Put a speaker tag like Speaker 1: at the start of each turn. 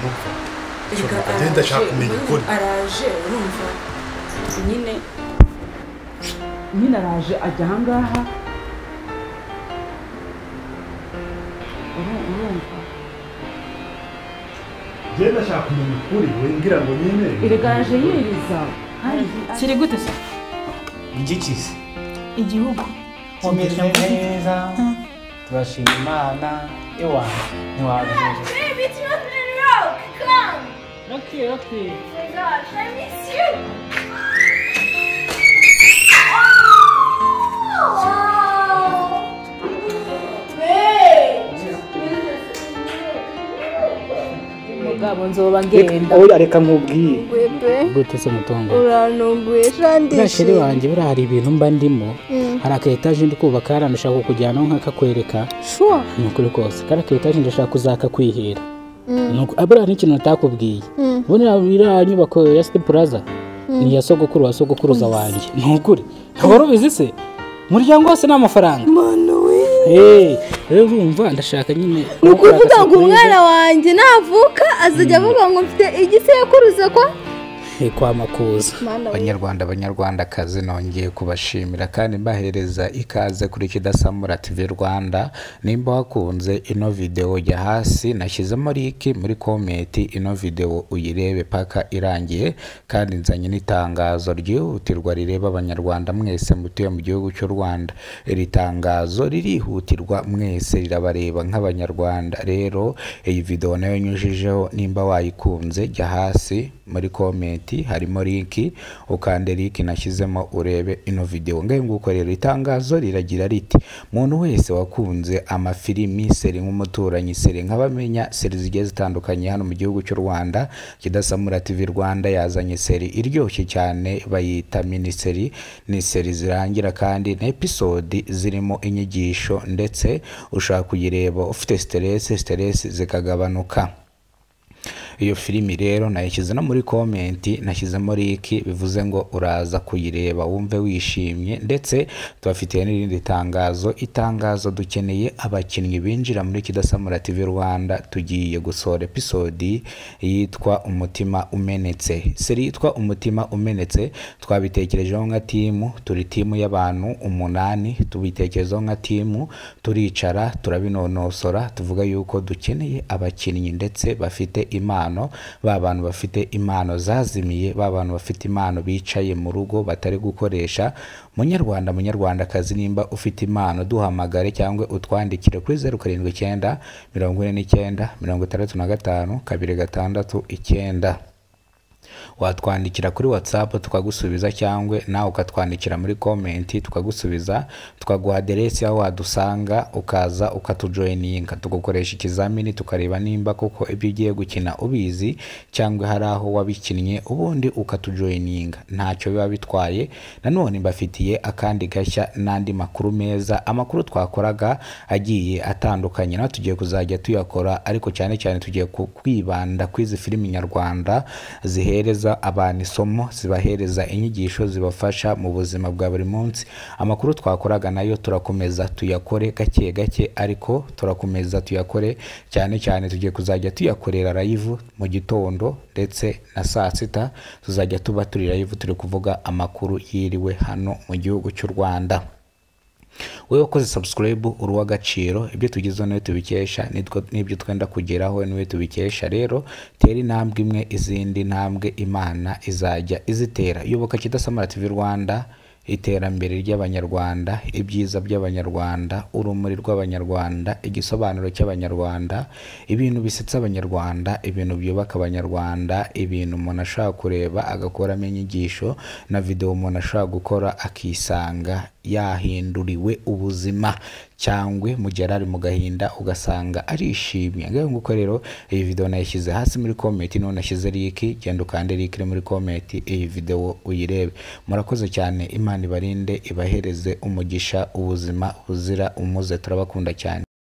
Speaker 1: gupfa agenda ashaka kumenya ukuri
Speaker 2: araje urumva nyine araje ajya ahangaha urumva
Speaker 1: agenda ashaka kumenya ukuri wembwira ngo nyine
Speaker 2: erega araje yiriza
Speaker 3: kiri gute se
Speaker 4: igikisi
Speaker 3: igihugu
Speaker 4: umeze neza turashima imana ewa ntiwabivuze
Speaker 5: Baby, it's nothing wrong. Come.
Speaker 4: okay
Speaker 5: Oh my gosh, I miss you. Oh, babe.
Speaker 3: mugabo nzoba ngenda
Speaker 4: oya reka nkubwiye
Speaker 5: Bebe,
Speaker 4: gute se mutongo
Speaker 5: urantunguye shandi.
Speaker 4: urashiri wanjye buriya hari ibintu mba ndimo hari aka etaje ndi kubaka hariya ndashaka kukujyanaho nkakakwereka
Speaker 5: Sure.
Speaker 4: ni ukuri kose kariya ka etaje ndashaka kuzakakwihera buriya n'ikintu natakubwiye buriya iriya nyubako ya City Plaza ni iya sogokuru wa sogokuruza wanjye ni ukuri wari ubizi se umuryango wose ni amafaranga rero urumva ndashaka nyine
Speaker 5: Ni ukuvuga ngo umwana wanjye navuka azajya avuga ngo mfite igisekuruza
Speaker 4: kwa makuza banyarwandakazi nongeye kubashimira kandi mbahereza ikaze kuri Kidasamura TV Rwanda. Nimba wakunze ino video jya hasi nashyizemo link muri comment ino video uyirebe paka irangiye, kandi nzanye n'itangazo ryihutirwa rireba abanyarwanda mwese mutuye mu gihugu cy'u Rwanda. Iri tangazo ririhutirwa mwese rirabareba nk'abanyarwanda. Rero iyi video nayo nyujijeho, nimba wayikunze jya hasi muri comment harimo link, ukande link nashyizemo urebe ino video. Ngaye nguko rero itangazo riragira riti: muntu wese wakunze amafilimi, seri nk'umuturanyi, seri nk'abamenya, seri zigiye zitandukanye hano mu gihugu cy'u Rwanda, Kidasamura TV Rwanda yazanye seri iryoshye cyane bayita miniseri. Ni seri zirangira kandi na episode zirimo inyigisho, ndetse ushaka kuyireba ufite stress zikagabanuka. Iyo filimi rero nayishyize no muri comment, nashyizemo link, bivuze ngo uraza kuyireba wumve wishimye. Ndetse tubafitiye n'irindi tangazo. Itangazo dukeneye abakinnyi binjira muri Kidasamura TV Rwanda. Tugiye gusohora episode yitwa Umutima Umenetse. Seri yitwa Umutima Umenetse twabitekerejeho nka timu, turi timu y'abantu 8, tubitekerezaho nka timu, turicara turabinonosora, tuvuga yuko dukeneye abakinnyi ndetse bafite impano, ba bantu bafite impano zazimiye, ba bantu bafite impano bicaye mu rugo batari gukoresha. Munyarwandakazi, nimba ufite impano duhamagare cyangwa utwandikire kuri 079 49 65 269. Watwandikira kuri WhatsApp tukagusubiza, cyangwa nawe ukatwandikira muri comment tukagusubiza, tukaguha aderesi aho wadusanga, ukaza ukatujoininga, tugukoresha ikizamini tukareba nimba koko ibyo ugiye gukina ubizi cyangwa hari aho wabikinnye, ubundi ukatujoininga. Ntacyo biba bitwaye. Nanone mbafitiye akandi gashya n'andi makuru meza, amakuru twakoraga agiye atandukanye naho tugiye kuzajya tuyakora, ariko cyane cyane tugiye kwibanda kwizi filimi nyarwanda zihereza abantu isomo, zibahereza inyigisho zibafasha mu buzima bwa buri munsi. Amakuru twakoraga nayo turakomeza tuyakore gake gake, ariko turakomeza tuyakore cyane cyane. Tugiye kuzajya tuyakorera live mu gitondo ndetse na saa 6 tuzajya tuba turi live turi kuvuga amakuru yiriwe hano mu gihugu cy'u Rwanda. Wewe wakoze subscribe uruwa gaciro, ibyo tugize no tubikesha, nibyo twenda kugeraho niwe tubikesha. Rero tera intambwe imwe, izindi ntambwe Imana izajya izitera. Yoboka Kidasamura TV Rwanda, iterambere ry'abanyarwanda, ibyiza by'abanyarwanda, urumuri rw'abanyarwanda, igisobanuro cy'abanyarwanda, ibintu bisetsa abanyarwanda, ibintu byubaka abanyarwanda, ibintu umuntu ashaka kureba agakoramo inyigisho, na video umuntu ashaka gukora akisanga yahinduriwe ubuzima, cyangwa mu gihe ari mu gahinda ugasanga arishimye. Ngaho nguko rero iyi video nayishyize hasi muri comment, none nashyize link, genda ukande link muri comment iyi video uyirebe. Murakoze cyane, Imana ibarinde ibahereze umugisha, ubuzima buzira umuze. Turabakunda cyane.